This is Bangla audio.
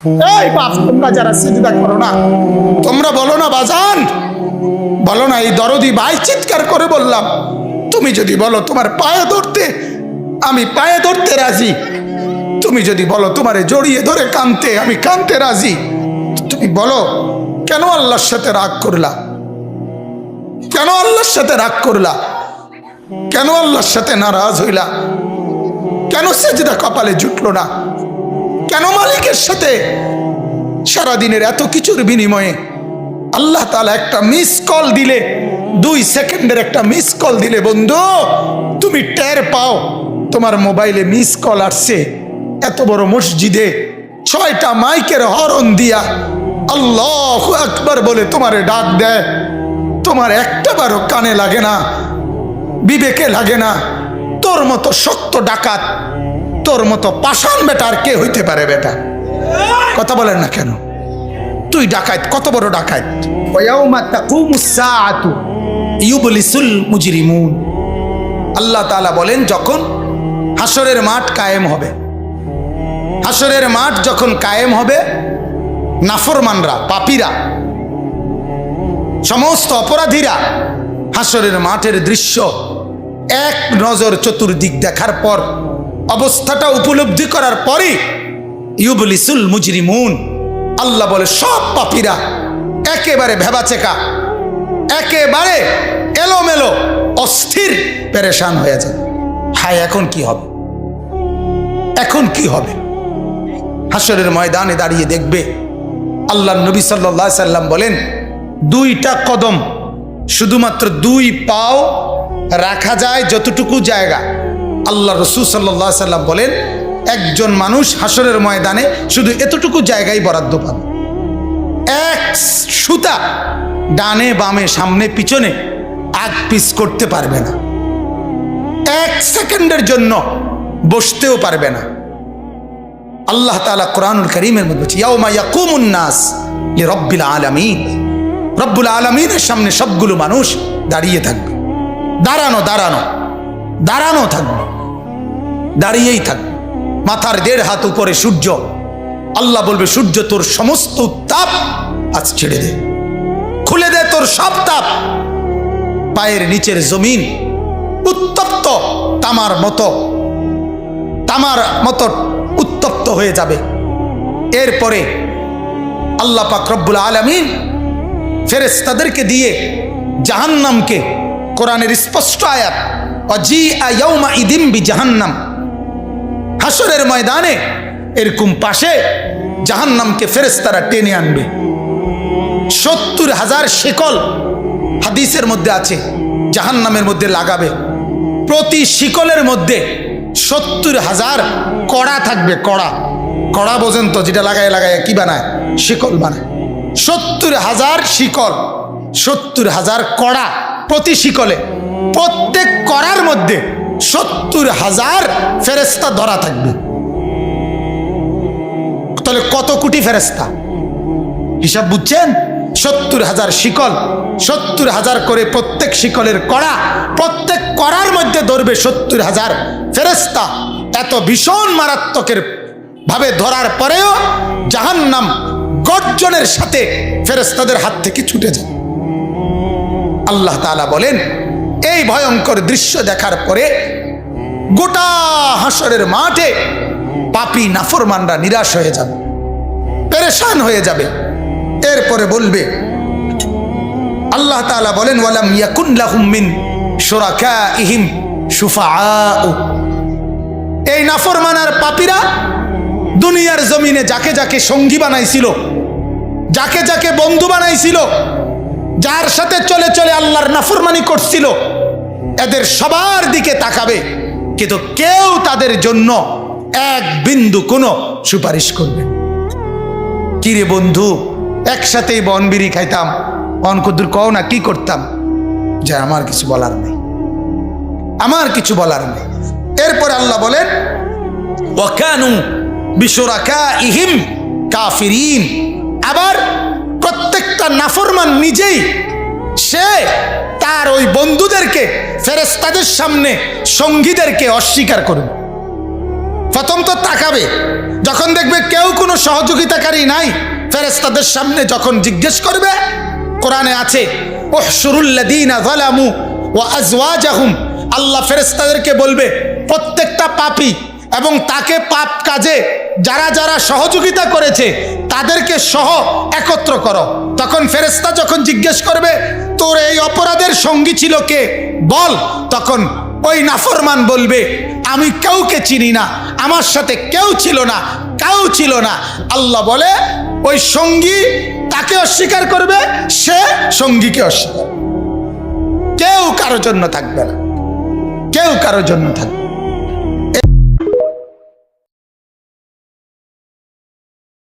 এই বাপ, তোমরা যারা সিজদা করো না, তোমরা বলো না বাজান, বলো না এই দরদি ভাই চিৎকার করে বললাম, তুমি যদি বলো তোমার পায়ে ধরতে, আমি পায়ে ধরতে রাজি। তুমি যদি বলো তোমারে জড়িয়ে ধরে কাঁদতে, আমি কাঁদতে রাজি। তুমি বলো কেন আল্লাহর সাথে রাগ করলা? কেন আল্লাহর সাথে রাগ করলা? কেন আল্লাহর সাথে নারাজ হইলা? কেন সিজদা কপালে জুটলো না? কেন মালিকের সাথে সারাদিনের এত কিছুর বিনিময়ে আল্লাহ তাআলা একটা মিস কল দিলে, 2 সেকেন্ডের একটা মিস কল দিলে বন্ধু তুমি টের পাও তোমার মোবাইলে মিস কল আসছে। এত বড় মসজিদে 6টা মাইকের হরন দিয়া আল্লাহু আকবার বলে তোমারে ডাক দেয়, তোমার একটাবারও কানে লাগে না, বিবেকে লাগে না। তোর মতো শক্ত ডাকাত, তোর মতো পাষাণ বেটার কে হইতে পারে? বেটা কথা বলেন না কেন? তুই ডাকাত, কত বড় ডাকাত। ওয়ায়াউমা তাকুমুস সাআতু ইউবলিসুল মুজরিমুন। আল্লাহ তাআলা বলেন যখন হাসরের মাঠ কায়েম হবে, হাসরের মাঠ যখন কায়েম হবে, নাফরমানরা, পাপীরা, সমস্ত অপরাধীরা হাসরের মাঠের দৃশ্য এক নজর চতুর্দিক দেখার পর, অবস্থাটা উপলব্ধি করার পরই ইউবলিসুল মুজরিমুন, আল্লাহ বলে সব পাপীরা একেবারে ভেবাচেকা, একেবারে এলোমেলো, অস্থির, পেরেশান হয়ে যায়। হায় এখন কি হবে? এখন কি হবে? হাসরের ময়দানে দাঁড়িয়ে দেখবে আল্লাহর নবী সাল্লাল্লাহু আলাইহি সাল্লাম বলেন 2টা কদম, শুধুমাত্র 2 পাও রাখা যায় যতটুকু জায়গা। আল্লাহ রাসূল সাল্লাল্লাহু আলাইহি সাল্লাম বলেন একজন মানুষ হাসরের ময়দানে শুধু এতটুকু জায়গায় বরাদ্দ পাবে। 1 সুতা ডানে বামে সামনে পিছনে আগ পিছ করতে পারবে না, 1 সেকেন্ডের জন্য বসতেও পারবে না। আল্লাহ তাআলা কোরআনুল কারীমের মধ্যে বলছে ইয়াউমা ইয়াকুমুন নাস লিরাব্বিল আলামিন, রব্বুল আলামিনের সামনে সবগুলো মানুষ দাঁড়িয়ে থাকবে। দাঁড়ানো দাঁড়ানো দাঁড়ানো থাকবে, দাঁড়িয়েই থাকবে। মাথার 1.5 হাত উপরে সূর্য, আল্লাহ বলবে সূর্য তোর সমস্ত তাপ আজ ছেড়ে দে, খুলে দে তোর সব তাপ। পায়ের নিচের জমিন উত্তপ্ত তামার মতো উত্তপ্ত হয়ে যাবে। এরপরে আল্লাহ পাক রব্বুল আলামিন ফেরেশতাদেরকে দিয়ে জাহান্নামকে, কোরআনের স্পষ্ট আয়াত ওয়াজিআ ইয়াউমা ইদিম বিজাহান্নাম, হাসরের ময়দানে এরকম পাশে জাহান্নামকে ফেরেশতারা টেনে আনবে। 70,000 শিকল হাদিসের মধ্যে আছে জাহান্নামের মধ্যে লাগাবে। প্রতি শিকলের মধ্যে 70,000 কড়া থাকবে। কড়া, কড়া বোঝেন তো, যেটা লাগায় লাগায় কি বানায়? শিকল বানায়। 70,000 শিকল, 70,000 কড়া প্রতি শিকলে। প্রত্যেক কড়ার মধ্যে 70,000 ফেরেশতা ধরা থাকবে। তাহলে কত কোটি ফেরেশতা? হিসাব বুঝছেন? 70,000 শিকল, 70,000 করে প্রত্যেক শিকলের কড়া, প্রত্যেক কড়ার মধ্যে ধরবে 70,000 ফেরেশতা। এত ভীষণ মারাত্মকের ভাবে ধরার পরেও জাহান্নাম গর্জনের সাথে ফেরেশতাদের হাত থেকে ছুটে যায়। আল্লাহ তাআলা বলেন এই ভয়ঙ্কর দৃশ্য দেখার পরে গোটা হাসরের মাঠে পাপী নাফরমানরা নিরাশ হয়ে যাবে, পেরেশান হয়ে যাবে। এরপরে বলবে আল্লাহ তাআলা বলেন ওয়ালাম ইয়াকুন লাহুম মিন শুরাকাইহিম শুফাআউ। এই নাফরমান আর পাপীরা দুনিয়ার জমিনে যাকে যাকে সঙ্গী বানাইছিল, যাকে যাকে বন্ধু বানাইছিল, যার সাথে চলে চলে আল্লাহর নাফরমানি করছিল, এদের সবার দিকে তাকাবে, কিন্তু কেউ তাদের জন্য 1 বিন্দু কোনো সুপারিশ করবে। কিরে বন্ধু, একসাথেই বনবিড়ি খাইতাম, অনকুদুর কও না কি করতাম? যে আমার কিছু বলার নেই, আমার কিছু বলার নেই। এরপরে আল্লাহ বলেন ওয়া কানু বিশুরাকাইহিম কাফিরিন। আবার প্রত্যেকটা নাফরমান নিজেই সে তার ওই বন্ধুদেরকে, ফেরেশতাদের সামনে সঙ্গীদেরকে অস্বীকার করবে। প্রথম তো তাকাবে, যখন দেখবে কেউ কোনো সহযোগিতাকারী নাই, ফেরেশতাদের সামনে যখন জিজ্ঞেস করবে, কোরআনে আছে উহশুরুল্লাযীনা যালামু ওয়া আজওয়াজাহুম, আল্লাহ ফেরেশতাদেরকে বলবে প্রত্যেকটা পাপী এবং তাকে পাপ কাজে যারা যারা সহযোগিতা করেছে তাদেরকে সহ একত্র করো। তখন ফেরেশতা যখন জিজ্ঞেস করবে তোর এই অপরাধের সঙ্গী ছিল কে বল, তখন ওই নাফরমান বলবে আমি কাউকে চিনি না, আমার সাথে কেউ ছিল না, কেউ ছিল না। আল্লাহ বলে ওই সঙ্গী তাকে অস্বীকার করবে, সে সঙ্গীকে অস্বীকার, কেউ কারোর জন্য থাকবে না, কেউ কারোর জন্য থাকবে।